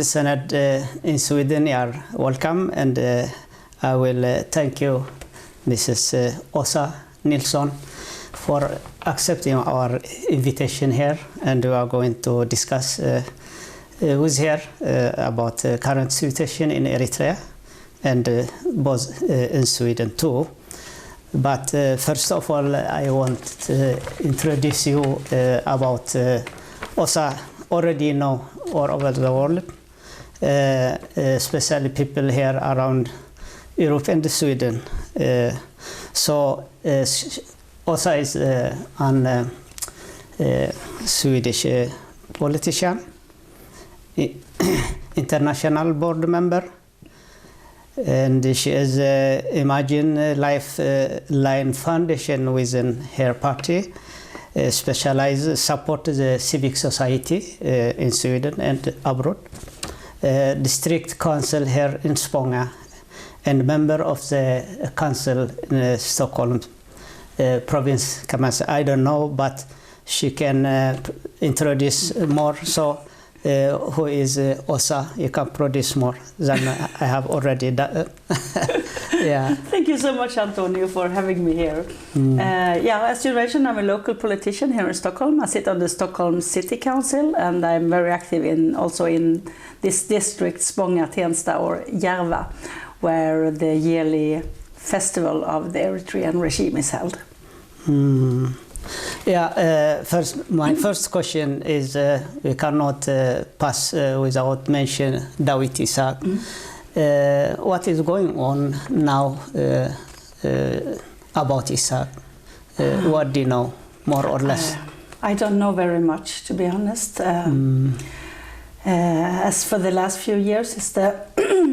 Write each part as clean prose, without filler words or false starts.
Sened in Sweden, you are welcome, and I will thank you, Mrs.Åsa Nilsson, for accepting our invitation here, and we are going to discuss with her about the current situation in Eritrea and both in Sweden too. But first of all, I want to introduce you about Åsa. Already know all over the world, especially people here around Europe and Sweden. So Åsa is an Swedish politician, international board member, and she is Imagine Lifeline Foundation within her party. Support the civic society in Sweden and abroad. District council here in Spånga, and member of the council in Stockholm province. I don't know, but she can introduce more. So who is Åsa? You can produce more than I have already done. Yeah. Thank you so much, Antonio, for having me here. Yeah, as you mentioned, I'm a local politician here in Stockholm. I sit on the Stockholm City Council, and I'm very active also in this district, Spånga and Tensta, or Järva, where the yearly festival of the Eritrean regime is held. Yeah, my first question is we cannot pass without mentioning Dawit Isaak. What is going on now about Isaak? What do you know, more or less? I don't know very much, to be honest. As for the last few years, it's the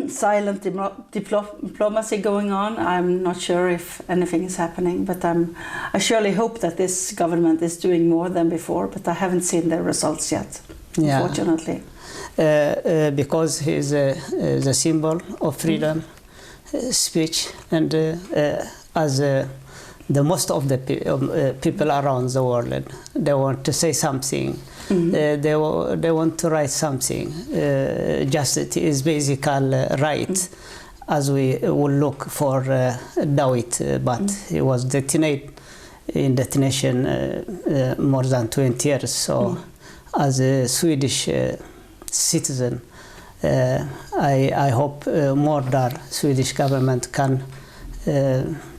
silent diplomacy going on. I'm not sure if anything is happening, but I surely hope that this government is doing more than before, but I haven't seen the results yet, unfortunately. Because he's the symbol of freedom, speech, and as the most of the people around the world, they want to say something. They want to write something. Justice is basically right, as we will look for Dawit, but he was detained in detention more than 20 years. So, as a Swedish citizen, I hope more that Swedish government can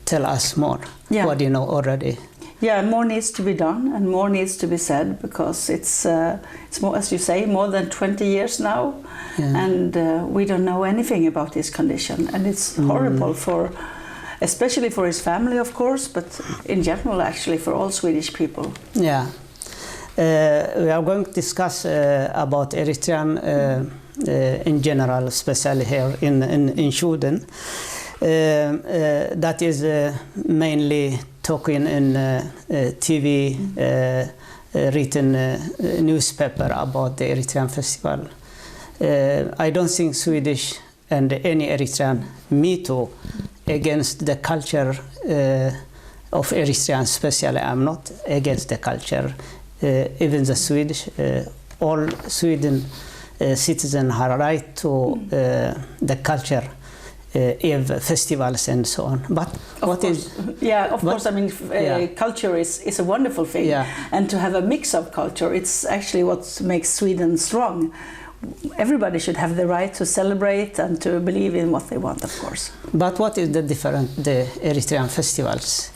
tell us more. What do you know already? Yeah, more needs to be done and more needs to be said, because it's more, as you say, more than 20 years now, and we don't know anything about his condition, and it's horrible especially for his family, of course, but in general, actually, for all Swedish people. Yeah, we are going to discuss about Eritrean in general, especially here in Sweden. That is mainly talking in TV, written newspaper about the Eritrean festival. I don't think Swedish and any Eritrean me too against the culture of Eritrean, especially. I'm not against the culture. Even the Swedish, all Sweden citizens have a right to the culture. Festivals and so on, but course. I mean, culture is a wonderful thing, and to have a mix of culture, it's actually what makes Sweden strong. Everybody should have the right to celebrate and to believe in what they want, of course. But what is the Eritrean festivals?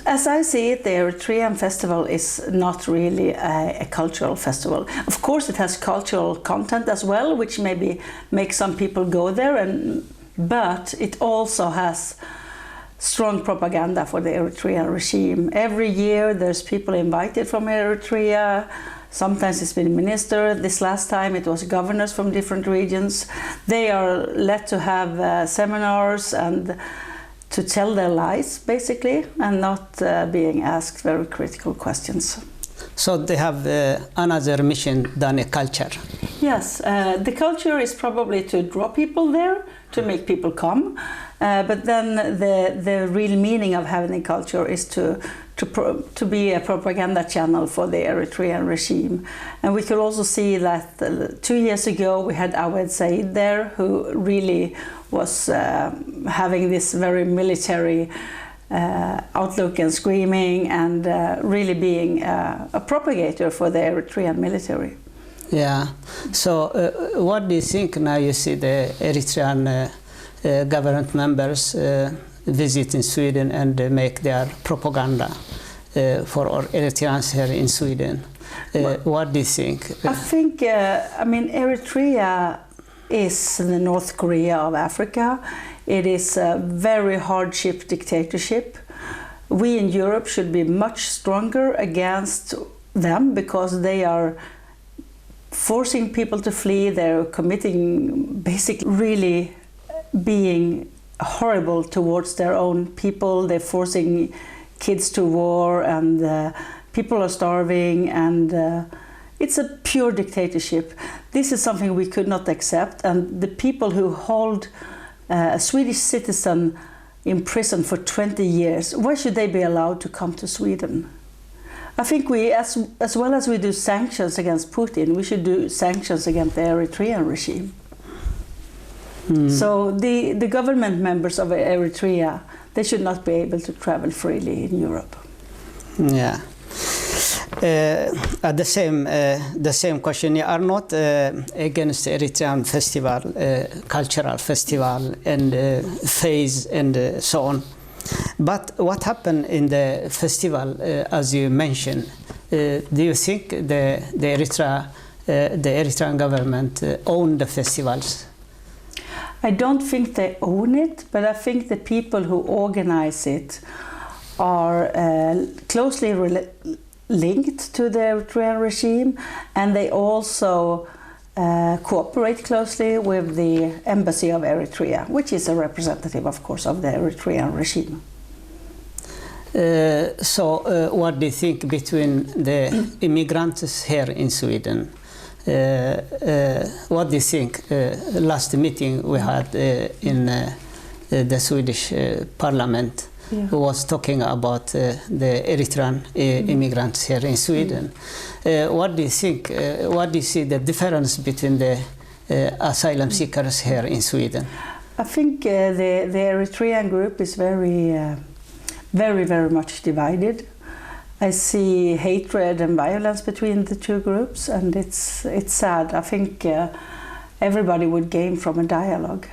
As I see it, the Eritrean festival is not really a cultural festival. Of course, it has cultural content as well, which maybe makes some people go there, but it also has strong propaganda for the Eritrean regime. Every year there's people invited from Eritrea. Sometimes it's been ministers. This last time it was governors from different regions. They are let to have seminars and to tell their lies, basically, and not being asked very critical questions. So they have another mission than a culture. Yes, the culture is probably to draw people there, to make people come. But then the real meaning of having a culture is to be a propaganda channel for the Eritrean regime. And we could also see that 2 years ago we had Awad Said there, who really was having this very military outlook and screaming, and really being a propagator for the Eritrean military. Yeah. So what do you think now you see the Eritrean government members visit in Sweden and make their propaganda for our Eritreans here in Sweden? What do you think? I think, I mean, Eritrea is the North Korea of Africa. It is a very hardship dictatorship. We in Europe should be much stronger against them, because they are forcing people to flee. They're committing, basically really being horrible towards their own people. They're forcing kids to war, and people are starving, and it's a pure dictatorship. This is something we could not accept, and the people who hold a Swedish citizen in prison for 20 years, why should they be allowed to come to Sweden? I think we, as well as we do sanctions against Putin, we should do sanctions against the Eritrean regime. So the government members of Eritrea, they should not be able to travel freely in Europe. Yeah. The same question. You are not against Eritrean festival, cultural festival, and phase, and so on. But what happened in the festival, as you mentioned? Do you think the Eritrean government own the festivals? I don't think they own it, but I think the people who organize it are closely linked to the Eritrean regime, and they also cooperate closely with the embassy of Eritrea, which is a representative, of course, of the Eritrean regime. So what do you think between the immigrants here in Sweden? What do you think? Last meeting we had in the Swedish parliament, who was talking about the Eritrean immigrants here in Sweden. What do you think? What do you see the difference between the asylum seekers here in Sweden? I think the Eritrean group is very much divided. I see hatred and violence between the two groups, and it's sad. I think everybody would gain from a dialogue.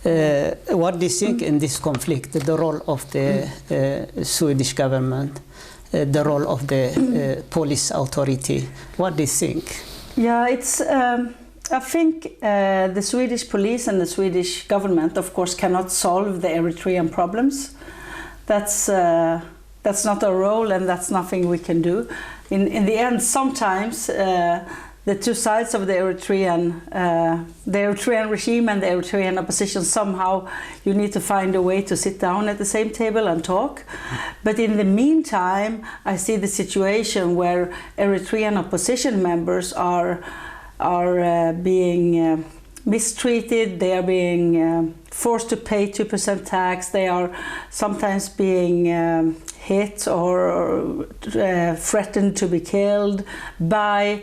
What do you think in this conflict, the role of the Swedish government, the role of the police authority? What do you think? Yeah, it's. I think the Swedish police and the Swedish government, of course, cannot solve the Eritrean problems. That's not our role, and that's nothing we can do. In the end, sometimes the two sides of the Eritrean regime and the Eritrean opposition, somehow you need to find a way to sit down at the same table and talk. But in the meantime, I see the situation where Eritrean opposition members are being mistreated. They are being forced to pay 2% tax. They are sometimes being hit or threatened to be killed by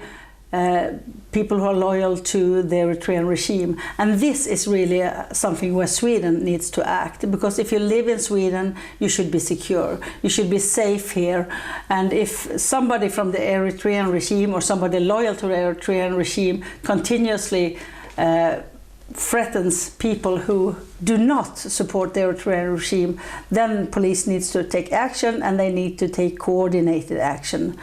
people who are loyal to the Eritrean regime. And this is really something where Sweden needs to act, because if you live in Sweden, you should be secure. You should be safe here. And if somebody from the Eritrean regime or somebody loyal to the Eritrean regime continuously threatens people who do not support the Eritrean regime, then police needs to take action, and they need to take coordinated action.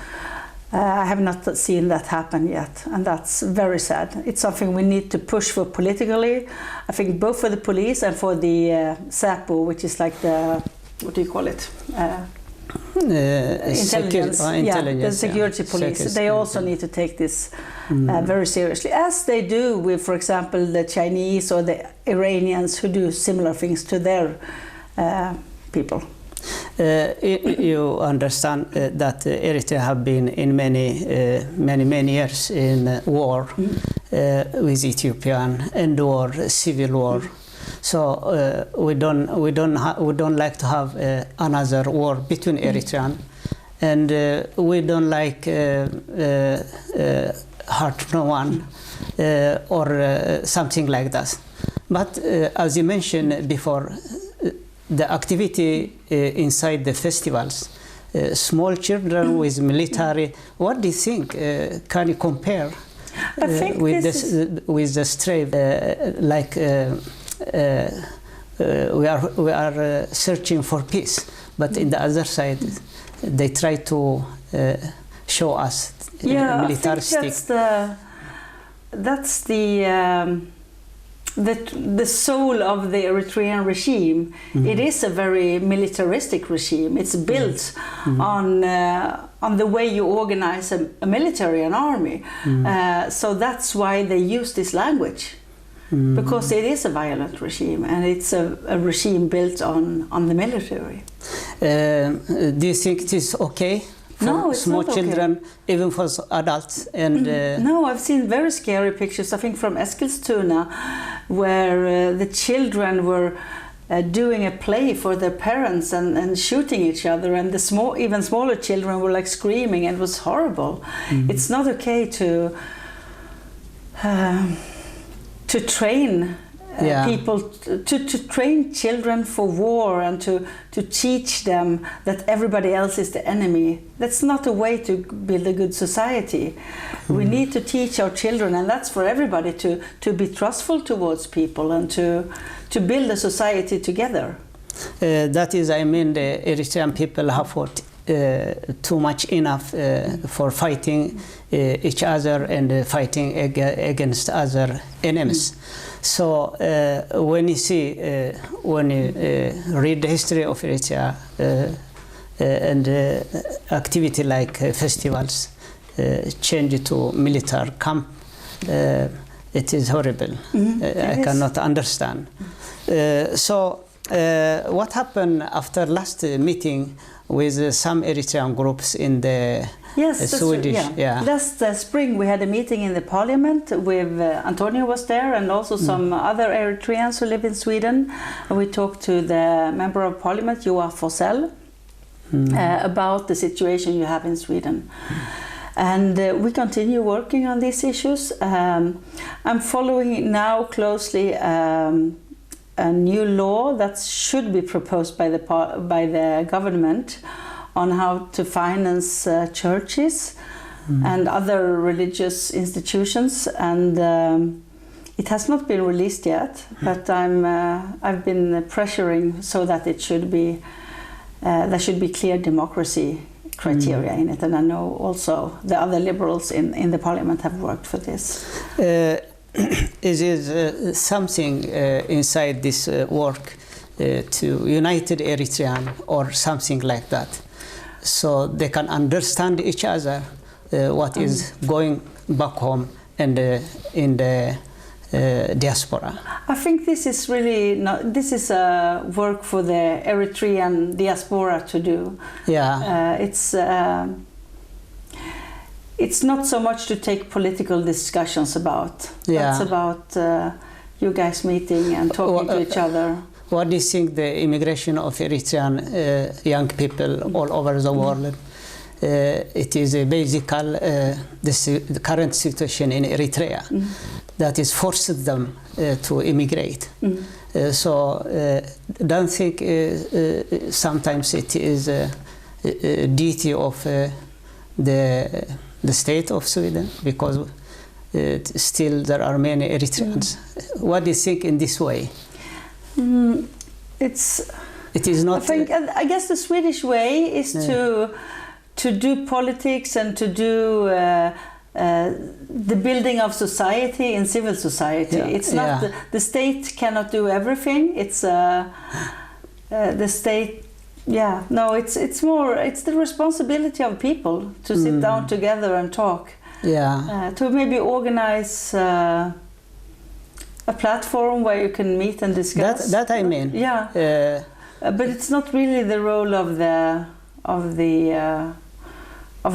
I have not seen that happen yet, and that's very sad. It's something we need to push for politically, I think, both for the police and for the SÄPO, which is like the, what do you call it? Intelligence. The security police. They also need to take this very seriously, as they do with, for example, the Chinese or the Iranians who do similar things to their people. You understand that Eritrea have been in many years in war with Ethiopian and war, civil war. So we don't like to have another war between Eritrean, and we don't like hurt no one or something like that. But as you mentioned before, the activity inside the festivals, small children with military, what do you think? Can you compare with the strife? We are searching for peace, but in the other side, they try to show us militaristic. That's the soul of the Eritrean regime. It is a very militaristic regime. It's built on the way you organize a military, an army. So that's why they use this language, because it is a violent regime, and it's a regime built on the military. Do you think it is okay? No, it's small not children, okay. Even for adults, and no, I've seen very scary pictures. I think from Eskilstuna, where the children were doing a play for their parents and shooting each other, and the even smaller children were like screaming, and it was horrible. It's not okay to train people, to train children for war, and to teach them that everybody else is the enemy. That's not a way to build a good society. We need to teach our children, and that's for everybody, to be trustful towards people and to build a society together. That is, I mean, the Eritrean people have fought too much enough for fighting each other and fighting against other enemies. So when you see, when you read the history of Eritrea and activity like festivals change to military camp, it is horrible. I cannot understand. So what happened after last meeting with some Eritrean groups in the Swedish? Last spring we had a meeting in the parliament with Antonio was there, and also some other Eritreans who live in Sweden. And we talked to the member of parliament, Joa Forsell, about the situation you have in Sweden. And we continue working on these issues. I'm following now closely a new law that should be proposed by the government on how to finance churches and other religious institutions, and it has not been released yet. But I've been pressuring so that it should be there should be clear democracy criteria in it, and I know also the other liberals in the parliament have worked for this. Is it something inside this work to united Eritrean or something like that, so they can understand each other what is going back home and in the diaspora? I think this is really this is a work for the Eritrean diaspora to do. It's not so much to take political discussions about. It's about you guys meeting and talking to each other. What do you think the immigration of Eritrean young people all over the world? It is a the current situation in Eritrea that is forced them to immigrate. So don't think sometimes it is a duty of the state of Sweden, because still there are many Eritreans. What do you think in this way? It is not. I guess the Swedish way is to do politics and to do the building of society in civil society. It's not the state cannot do everything. It's the state. It's more. It's the responsibility of people to sit down together and talk. To maybe organize a platform where you can meet and discuss. That I mean. but it's not really the role of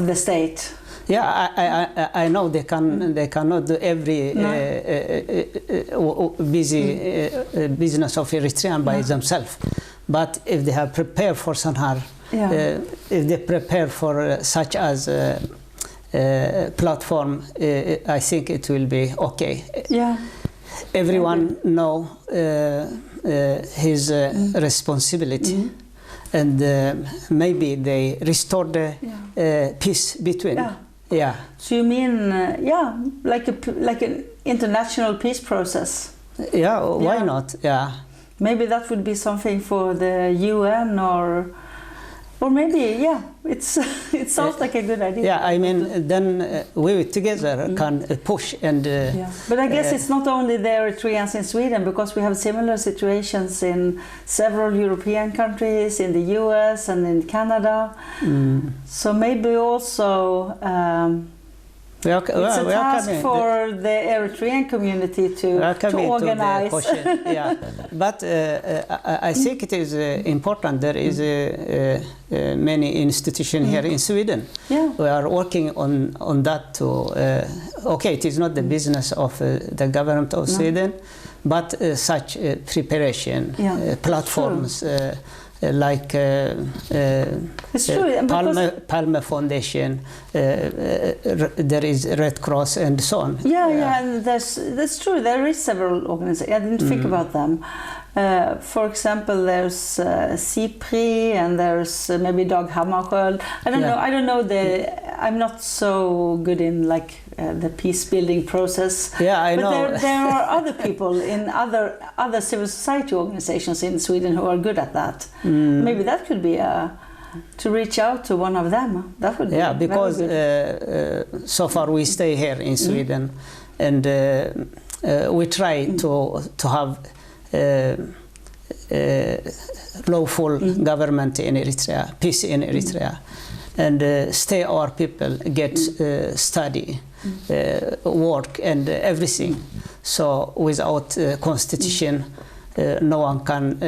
the state. Yeah, I know they cannot do every busy business of Eritrean by themselves, but if they have prepared for Sanhar, if they prepare for such as platform, I think it will be okay. Yeah. Everyone know his responsibility, and maybe they restore the peace between. Yeah. So you mean, like an international peace process? Yeah. Why not? Yeah. Maybe that would be something for the UN or maybe, it sounds like a good idea. Yeah, I mean, then we together can push and... But I guess it's not only the Eritreans in Sweden, because we have similar situations in several European countries, in the US and in Canada. So maybe also it's a task for the Eritrean community to organize. But I think it is important. There is many institutions here in Sweden. We are working on that too. Okay, it is not the business of the government of Sweden, but such preparation platforms. Like Palme Foundation, there is Red Cross and so on. And that's true. There is several organizations. I didn't think about them. For example, there's CIPRI and there's maybe Dag Hammarskjöld. I don't know. I don't know I'm not so good in the peace building process. Yeah, I know. But there are other people in other civil society organizations in Sweden who are good at that. Maybe that could be to reach out to one of them. That would be because so far we stay here in Sweden, and we try to have lawful government in Eritrea, peace in Eritrea, and stay our people get study, work and everything. So without constitution, no one can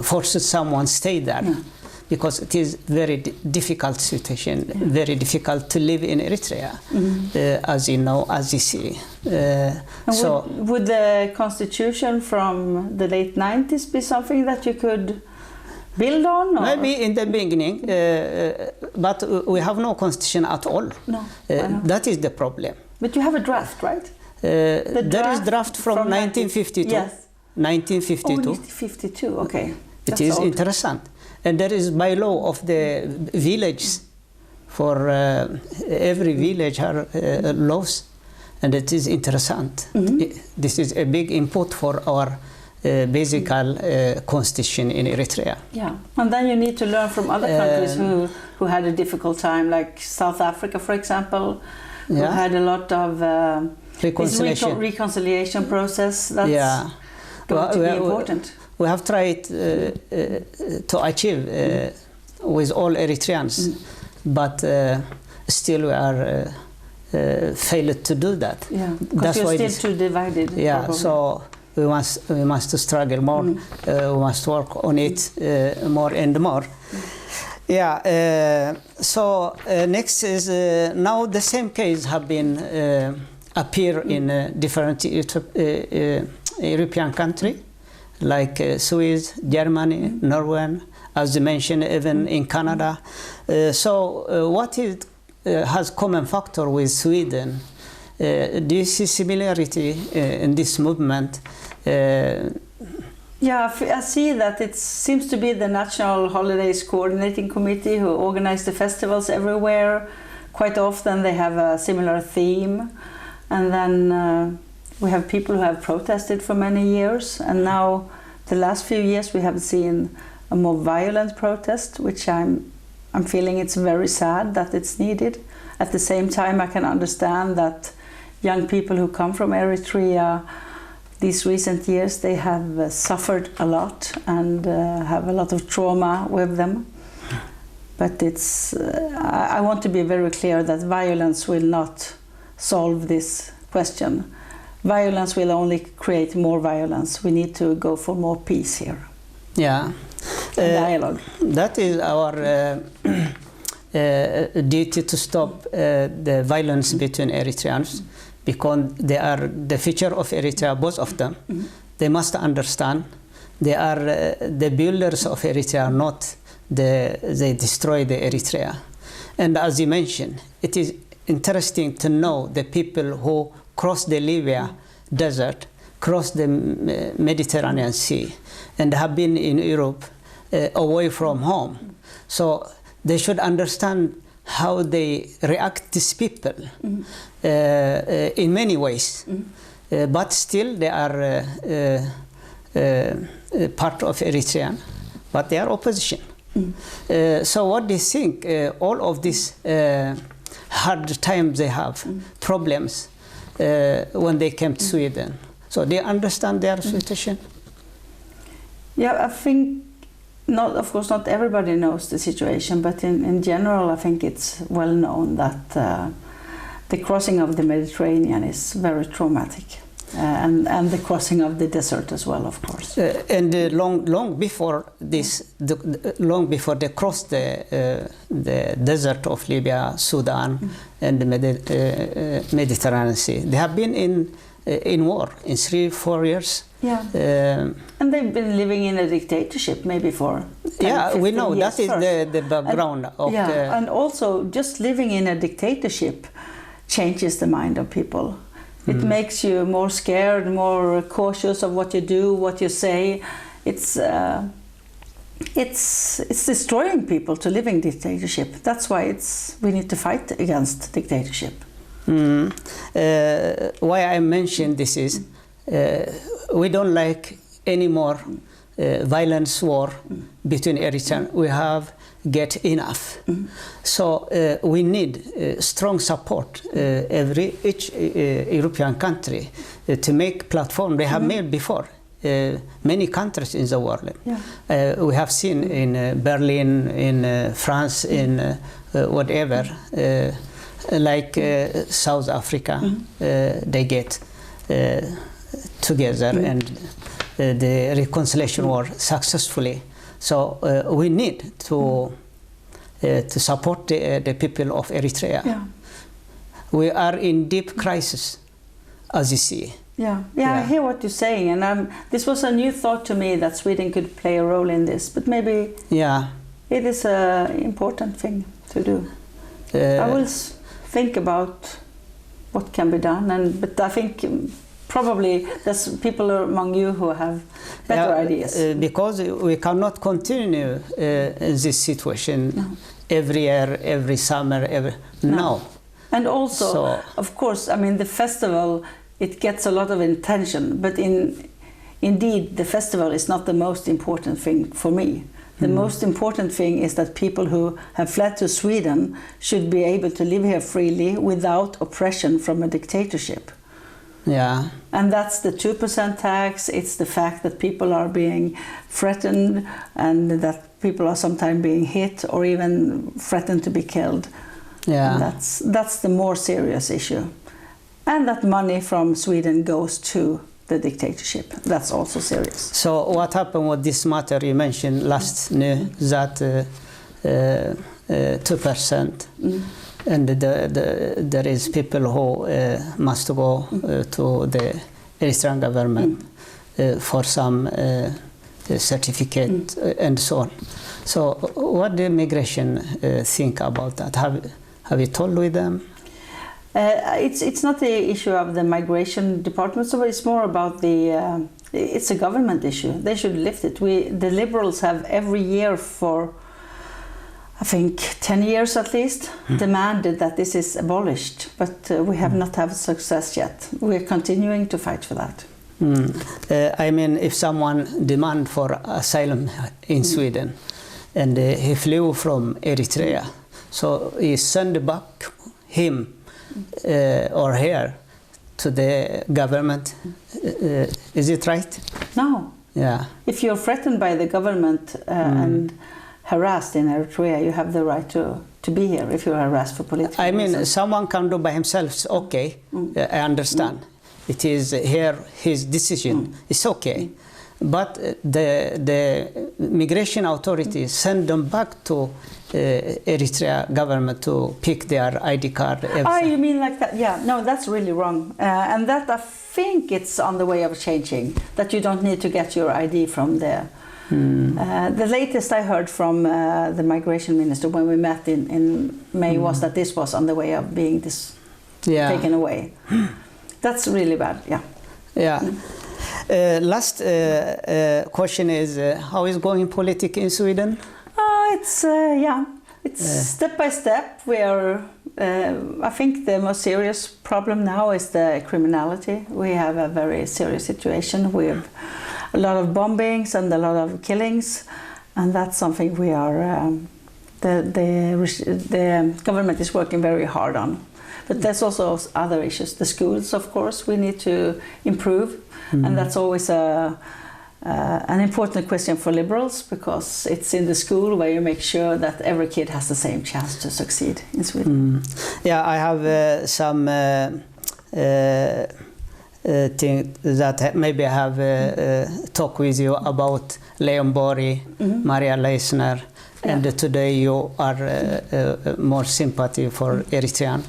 force someone stay there. Because it is very difficult situation, very difficult to live in Eritrea, as you know, as you see. Would the constitution from the late 90s be something that you could build on? Or? Maybe in the beginning, but we have no constitution at all. No, that is the problem. But you have a draft, right? There is draft from 1952. Yes. 1952. Oh, 1952, okay. It is interesting. And there is by law of the villages. For every village have laws, and it is interesting. This is a big input for our basic constitution in Eritrea. Yeah, and then you need to learn from other countries who had a difficult time, like South Africa, for example, who had a lot of reconciliation process. That's going to be important. We have tried to achieve with all Eritreans, but still we are failed to do that. Yeah, because you're still too divided. Yeah, probably. So we must struggle more. We must work on it more and more. Yeah. So next is now the same case have been appear in different European country. Like Swiss, Germany, Norway, as you mentioned, even in Canada. What has common factor with Sweden? Do you see similarity in this movement? Yeah, I see that it seems to be the National Holidays Coordinating Committee who organize the festivals everywhere. Quite often they have a similar theme, and then we have people who have protested for many years, and now the last few years we have seen a more violent protest, which I'm feeling it's very sad that it's needed. At the same time, I can understand that young people who come from Eritrea these recent years, they have suffered a lot and have a lot of trauma with them. But I want to be very clear that violence will not solve this question. violence will only create more violence. We need to go for more peace here. Yeah. Dialogue. That is our duty to stop the violence between Eritreans, because they are the future of Eritrea, both of them. They must understand they are the builders of Eritrea, not they destroy the Eritrea. And as you mentioned, it is interesting to know the people who cross the Libya desert, cross the Mediterranean Sea, and have been in Europe away from home. So they should understand how they react to people in many ways. But still they are part of Eritrean, but they are opposition. So what do you think, all of these hard times they have, problems when they came to Sweden? So they understand their situation? Yeah, I think, of course, not everybody knows the situation, but in general, I think it's well known that the crossing of the Mediterranean is very traumatic. And the crossing of the desert as well, of course. And long before this, long before they crossed the desert of Libya, Sudan, and the Mediterranean Sea, they have been in war in 3-4 years. Yeah. And they've been living in a dictatorship maybe for 10, we know years that is the background of the... And also just living in a dictatorship changes the mind of people. It makes you more scared, more cautious of what you do, what you say. It's destroying people to live in dictatorship. That's why we need to fight against dictatorship. Why I mentioned this is we don't like any more violence war between Eritreans. We have get enough. So we need strong support each European country to make platform they have made before. Many countries in the world. We have seen in Berlin, in France, in whatever, like South Africa, they get together and the reconciliation war successfully. So we need to support the people of Eritrea. Yeah. We are in deep crisis, as you see. Yeah, I hear what you're saying, and this was a new thought to me that Sweden could play a role in this, but maybe it is an important thing to do. I will think about what can be done, but I think probably there's people among you who have better ideas. Because we cannot continue in this situation every year, every summer, no. And also, of course, I mean, the festival, it gets a lot of attention, but indeed, the festival is not the most important thing for me. The most important thing is that people who have fled to Sweden should be able to live here freely without oppression from a dictatorship. Yeah. And that's the 2% tax, it's the fact that people are being threatened and that people are sometimes being hit or even threatened to be killed. Yeah. And that's the more serious issue. And that money from Sweden goes to the dictatorship. That's also serious. So what happened with this matter you mentioned last news that 2%? And there is people who must go to the Eritrean government for some certificate and so on. So what the immigration think about that? Have you told with them? It's not the issue of the migration department, so it's more about it's a government issue. They should lift it. The Liberals have every year for I think 10 years at least, demanded that this is abolished, but we have not had success yet. We're continuing to fight for that. I mean, if someone demand for asylum in Sweden and he flew from Eritrea, so he send back him or her to the government, is it right? No. Yeah. If you're threatened by the government and harassed in Eritrea, you have the right to be here if you're harassed for political reasons. I mean, someone can do by himself, okay, I understand. it is his decision. It's okay. But the migration authorities send them back to Eritrea government to pick their ID card. Oh, you mean like that? Yeah, no, that's really wrong. And that I think it's on the way of changing, that you don't need to get your ID from there. The latest I heard from the migration minister when we met in May was that this was on the way of being taken away. That's really bad, yeah. Yeah. Last question is, how is going politics in Sweden? It's step by step. We are. I think the most serious problem now is the criminality. We have a very serious situation. We have a lot of bombings and a lot of killings, and that's something we are. The government is working very hard on. But there's also other issues. The schools, of course, we need to improve, and that's always an important question for liberals, because it's in the school where you make sure that every kid has the same chance to succeed in Sweden. Yeah, I have some thing that maybe I have talked with you about Leonborg, Maria Leissner, and today you are more sympathy for Eritrean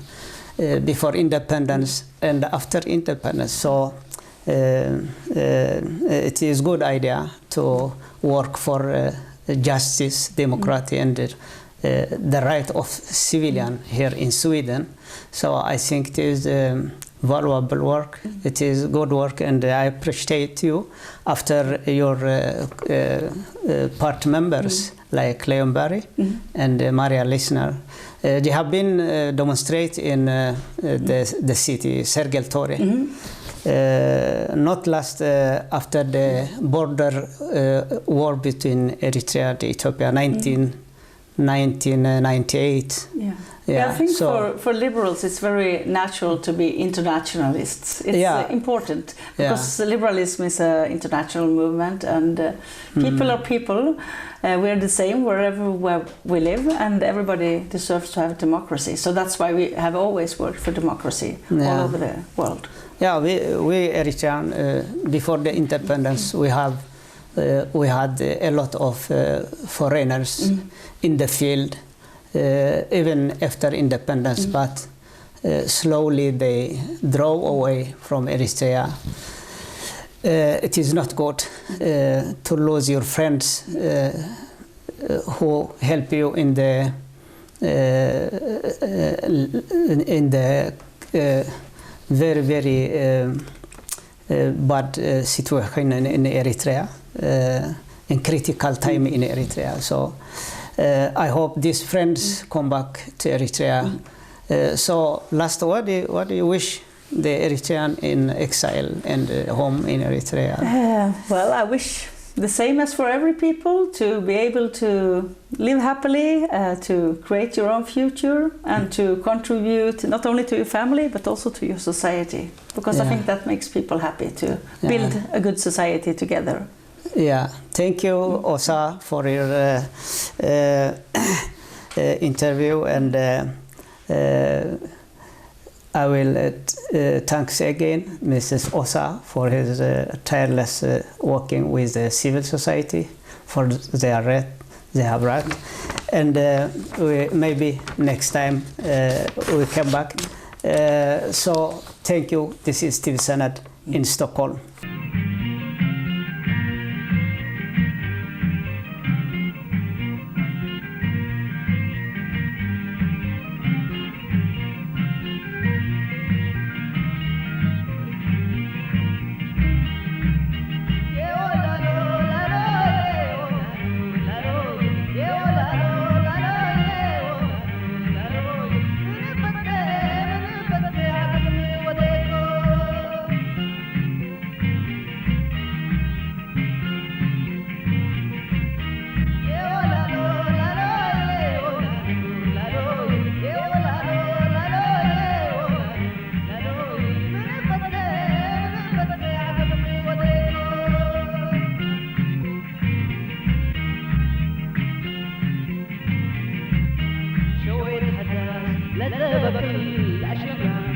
before independence and after independence. So it is a good idea to work for justice, democracy, and the right of civilian here in Sweden. So I think it is valuable work. It is good work, and I appreciate you after your part members like Leonborg and Maria Leissner. They have been demonstrate in the city, Sergeltorget. Not last after the border war between Eritrea and Ethiopia, 1998. Yeah, I think for liberals it's very natural to be internationalists. It's important because liberalism is an international movement, and people are people. We're the same wherever we live, and everybody deserves to have democracy. So that's why we have always worked for democracy all over the world. Yeah, we Eritrean, before the independence, we had a lot of foreigners in the field, even after independence, but slowly they draw away from Eritrea. It is not good to lose your friends who help you in the very, very bad situation in Eritrea, in critical time in Eritrea. So I hope these friends come back to Eritrea. So last, what do you wish the Eritrean in exile and home in Eritrea? Well, I wish the same as for every people, to be able to live happily, to create your own future, and to contribute not only to your family but also to your society, because I think that makes people happy to build a good society together. Yeah, thank you, Åsa, for your interview, and I will thanks again Mrs.Åsa for his tireless working with the civil society for their right, they have right, and maybe next time we come back. So thank you. This is Steve Sened in Stockholm. لذب في الأشجار